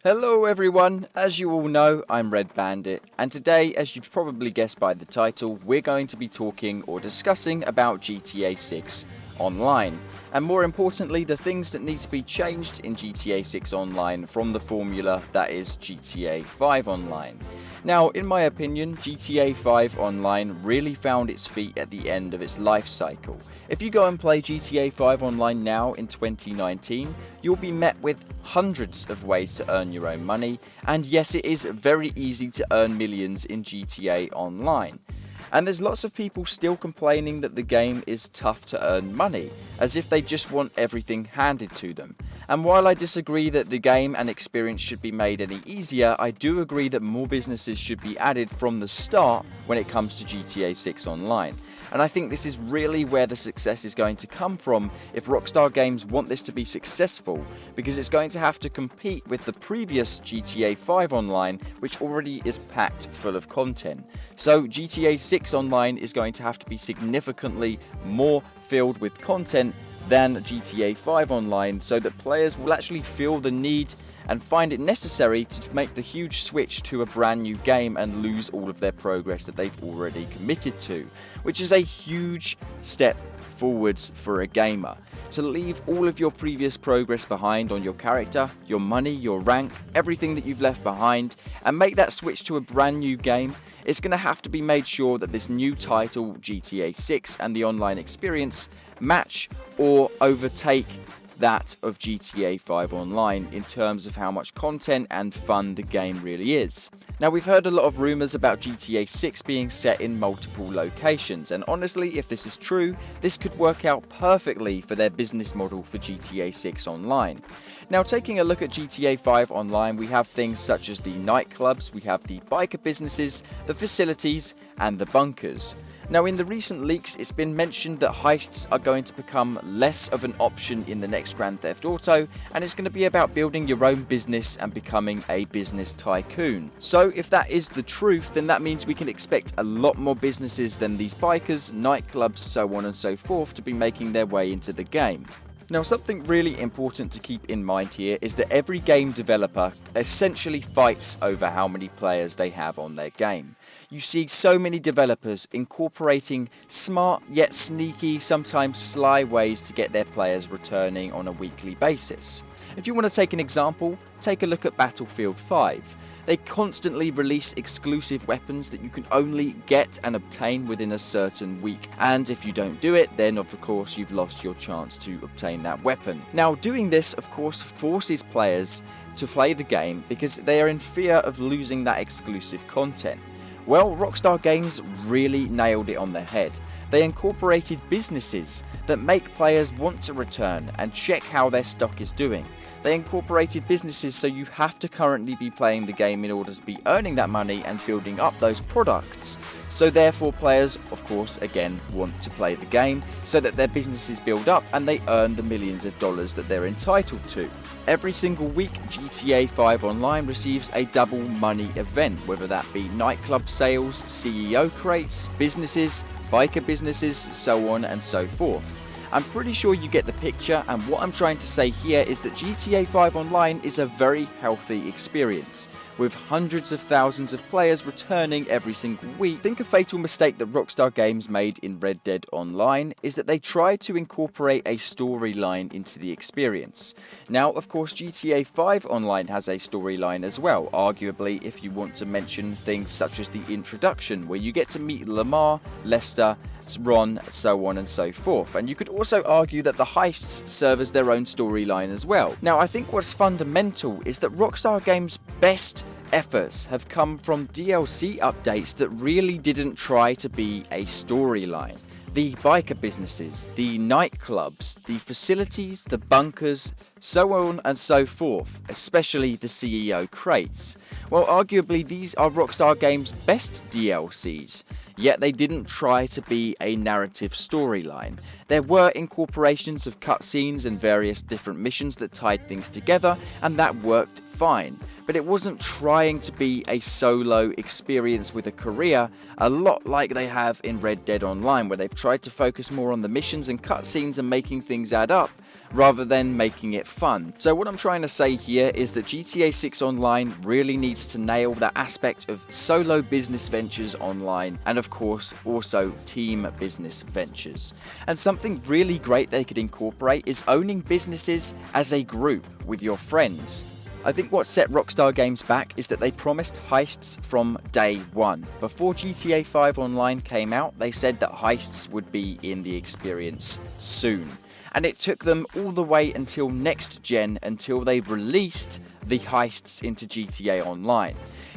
Hello everyone, as you all know, I'm Red Bandit, and today, as you've probably guessed by the title, we're going to be talking or discussing about GTA 6 Online, and more importantly, the things that need to be changed in GTA 6 Online from the formula that is GTA 5 Online. Now, in my opinion, GTA 5 Online really found its feet at the end of its life cycle. If you go and play GTA 5 Online now in 2019, you'll be met with hundreds of ways to earn your own money, and yes, it is very easy to earn millions in GTA Online. And there's lots of people still complaining that the game is tough to earn money, as if they just want everything handed to them. And while I disagree that the game and experience should be made any easier, I do agree that more businesses should be added from the start when it comes to GTA 6 Online. And I think this is really where the success is going to come from if Rockstar Games want this to be successful, because it's going to have to compete with the previous GTA 5 Online, which already is packed full of content. So GTA 6 Online is going to have to be significantly more filled with content than GTA 5 Online, so that players will actually feel the need and find it necessary to make the huge switch to a brand new game and lose all of their progress that they've already committed to, which is a huge step forwards for a gamer. To leave all of your previous progress behind on your character, your money, your rank, everything that you've left behind, and make that switch to a brand new game, it's going to have to be made sure that this new title, GTA 6, and the online experience match or overtake that of GTA 5 Online in terms of how much content and fun the game really is. Now, we've heard a lot of rumours about GTA 6 being set in multiple locations, and honestly, if this is true, this could work out perfectly for their business model for GTA 6 Online. Now, taking a look at GTA 5 Online, we have things such as the nightclubs, we have the biker businesses, the facilities, and the bunkers. Now, in the recent leaks, it's been mentioned that heists are going to become less of an option in the next Grand Theft Auto, and it's going to be about building your own business and becoming a business tycoon. So, if that is the truth, then that means we can expect a lot more businesses than these bikers, nightclubs, so on and so forth to be making their way into the game. Now, something really important to keep in mind here is that every game developer essentially fights over how many players they have on their game. You see so many developers incorporating smart yet sneaky, sometimes sly ways to get their players returning on a weekly basis. If you want to take an example, take a look at Battlefield 5. They constantly release exclusive weapons that you can only get and obtain within a certain week, and if you don't do it, then of course you've lost your chance to obtain that weapon. Now, doing this of course forces players to play the game because they are in fear of losing that exclusive content. Well, Rockstar Games really nailed it on the head. They incorporated businesses that make players want to return and check how their stock is doing. They incorporated businesses so you have to currently be playing the game in order to be earning that money and building up those products. So therefore players, of course, again want to play the game so that their businesses build up and they earn the millions of dollars that they're entitled to. Every single week, GTA 5 Online receives a double money event, whether that be nightclub sales, CEO crates, businesses, biker businesses, so on and so forth. I'm pretty sure you get the picture, and what I'm trying to say here is that GTA 5 Online is a very healthy experience, with hundreds of thousands of players returning every single week. I think a fatal mistake that Rockstar Games made in Red Dead Online is that they tried to incorporate a storyline into the experience. Now, of course, GTA 5 Online has a storyline as well, arguably if you want to mention things such as the introduction, where you get to meet Lamar, Lester, Ron, so on and so forth. And you could also argue that the heists serve as their own storyline as well. Now, I think what's fundamental is that Rockstar Games' best efforts have come from DLC updates that really didn't try to be a storyline. The biker businesses, the nightclubs, the facilities, the bunkers, so on and so forth, especially the CEO crates. Well, arguably these are Rockstar Games' best DLCs, yet they didn't try to be a narrative storyline. There were incorporations of cutscenes and various different missions that tied things together, and that worked fine. But it wasn't trying to be a solo experience with a career, a lot like they have in Red Dead Online, where they've tried to focus more on the missions and cutscenes and making things add up, rather than making it fun. So what I'm trying to say here is that GTA 6 Online really needs to nail that aspect of solo business ventures online, and of course also team business ventures. And something really great they could incorporate is owning businesses as a group with your friends. I think what set Rockstar Games back is that they promised heists from day one. Before GTA 5 Online came out, they said that heists would be in the experience soon. And it took them all the way until next gen until they released the heists into GTA Online.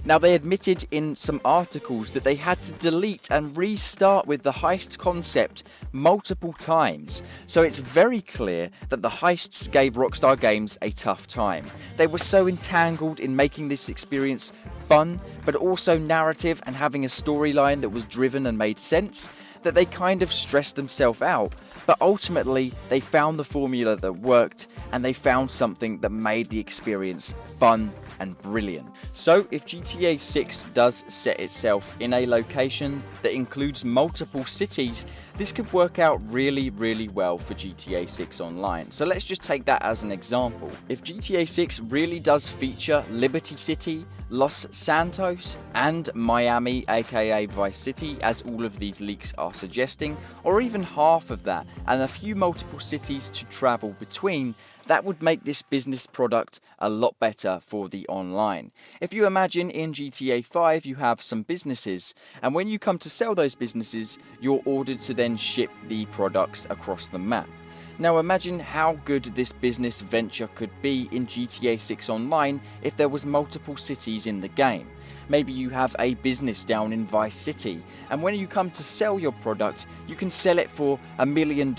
Now, they admitted in some articles that they had to delete and restart with the heist concept multiple times, so it's very clear that the heists gave Rockstar Games a tough time. They were so entangled in making this experience fun, but also narrative and having a storyline that was driven and made sense, that they kind of stressed themselves out. But ultimately, they found the formula that worked, and they found something that made the experience fun and brilliant. So if GTA 6 does set itself in a location that includes multiple cities, this could work out really well for GTA 6 Online. So let's just take that as an example. If GTA 6 really does feature Liberty City, Los Santos and Miami, aka Vice City, as all of these leaks are suggesting, or even half of that, and a few multiple cities to travel between, that would make this business product a lot better for the online. If you imagine in GTA 5 you have some businesses, and when you come to sell those businesses, you're ordered to then ship the products across the map. Now imagine how good this business venture could be in GTA 6 Online if there was multiple cities in the game. Maybe you have a business down in Vice City, and when you come to sell your product, you can sell it for $1 million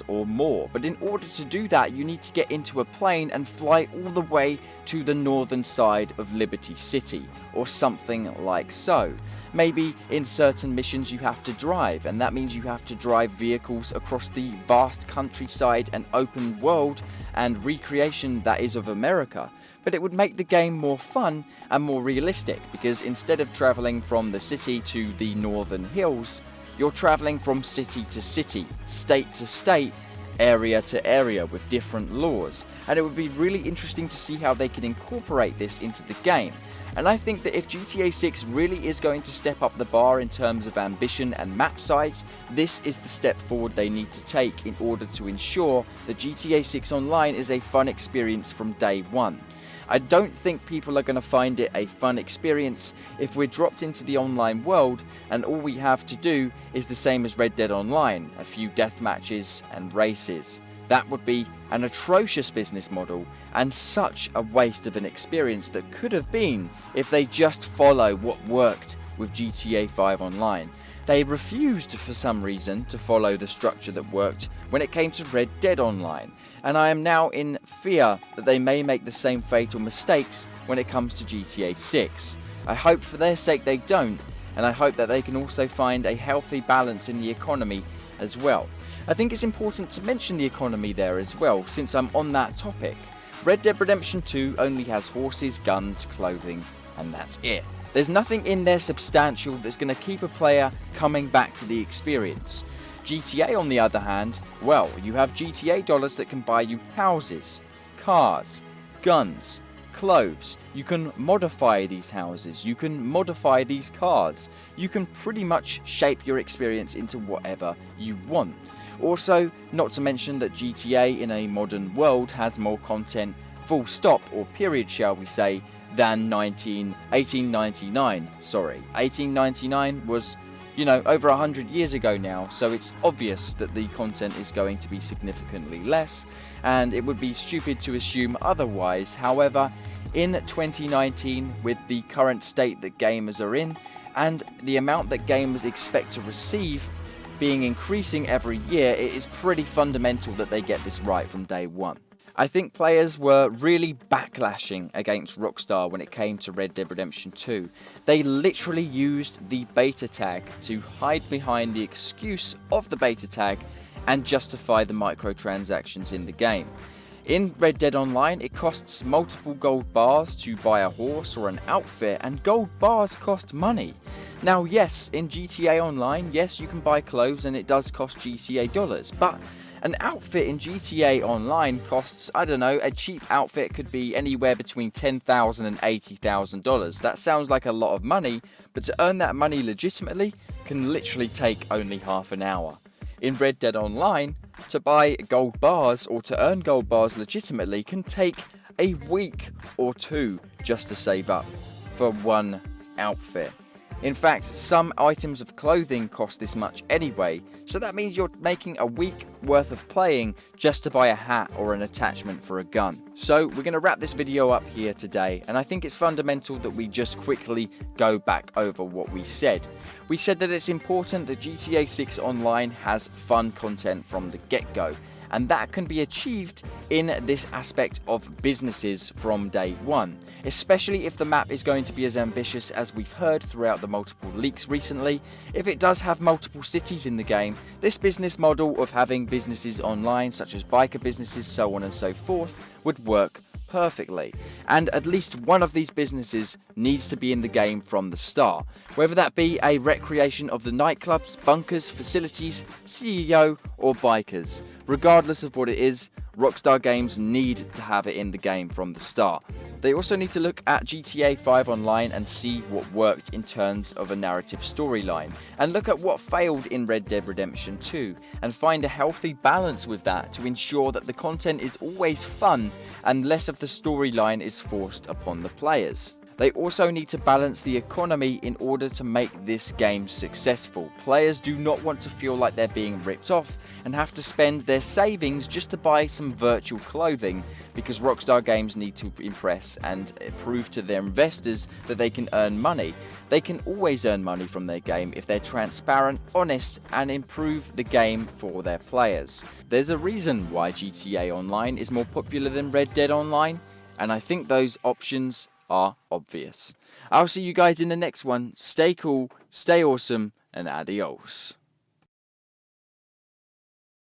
or more. But in order to do that, you need to get into a plane and fly all the way to the northern side of Liberty City, or something like so. Maybe in certain missions you have to drive, and that means you have to drive vehicles across the vast countryside and open world and recreation that is of America. But it would make the game more fun and more realistic, because instead of traveling from the city to the northern hills, you're traveling from city to city, state to state, area to area with different laws. And it would be really interesting to see how they can incorporate this into the game. And I think that if GTA 6 really is going to step up the bar in terms of ambition and map size, this is the step forward they need to take in order to ensure that GTA 6 Online is a fun experience from day one. I don't think people are going to find it a fun experience if we're dropped into the online world and all we have to do is the same as Red Dead Online, a few death matches and races. That would be an atrocious business model and such a waste of an experience that could have been if they just follow what worked with GTA 5 Online. They refused for some reason to follow the structure that worked when it came to Red Dead Online, and I am now in fear that they may make the same fatal mistakes when it comes to GTA 6. I hope for their sake they don't, and I hope that they can also find a healthy balance in the economy as well. I think it's important to mention the economy there as well, since I'm on that topic. Red Dead Redemption 2 only has horses, guns, clothing, and that's it. There's nothing in there substantial that's going to keep a player coming back to the experience. GTA, on the other hand, well, you have GTA dollars that can buy you houses, cars, guns, clothes. You can modify these houses, you can modify these cars, you can pretty much shape your experience into whatever you want. Also, not to mention that GTA in a modern world has more content, full stop or period shall we say, than 1899. Sorry, 1899 was, over 100 years ago now, so it's obvious that the content is going to be significantly less, and it would be stupid to assume otherwise. However, in 2019, with the current state that gamers are in, and the amount that gamers expect to receive being increasing every year, it is pretty fundamental that they get this right from day one. I think players were really backlashing against Rockstar when it came to Red Dead Redemption 2. They literally used the beta tag to hide behind the excuse of the beta tag and justify the microtransactions in the game. In Red Dead Online, it costs multiple gold bars to buy a horse or an outfit, and gold bars cost money. Now yes, in GTA Online, yes, you can buy clothes and it does cost GTA dollars, but An outfit in GTA Online costs, I don't know, a cheap outfit could be anywhere between $10,000 and $80,000. That sounds like a lot of money, but to earn that money legitimately can literally take only half an hour. In Red Dead Online, to buy gold bars or to earn gold bars legitimately can take a week or two just to save up for one outfit. In fact, some items of clothing cost this much anyway, so that means you're making a week worth of playing just to buy a hat or an attachment for a gun. So we're going to wrap this video up here today, and I think it's fundamental that we just quickly go back over what we said. We said that it's important that GTA 6 Online has fun content from the get-go, and that can be achieved in this aspect of businesses from day one, especially if the map is going to be as ambitious as we've heard throughout the multiple leaks recently. If it does have multiple cities in the game, this business model of having businesses online such as biker businesses, so on and so forth, would work perfectly, and at least one of these businesses needs to be in the game from the start, whether that be a recreation of the nightclubs, bunkers, facilities, CEO or bikers. Regardless of what it is, Rockstar Games need to have it in the game from the start. They also need to look at GTA 5 Online and see what worked in terms of a narrative storyline, and look at what failed in Red Dead Redemption 2, and find a healthy balance with that to ensure that the content is always fun and less of the storyline is forced upon the players. They also need to balance the economy in order to make this game successful. Players do not want to feel like they're being ripped off and have to spend their savings just to buy some virtual clothing, because Rockstar Games need to impress and prove to their investors that they can earn money. They can always earn money from their game if they're transparent, honest, and improve the game for their players. There's a reason why GTA Online is more popular than Red Dead Online, and I think those options are obvious. I'll see you guys in the next one. Stay cool, stay awesome, and adios.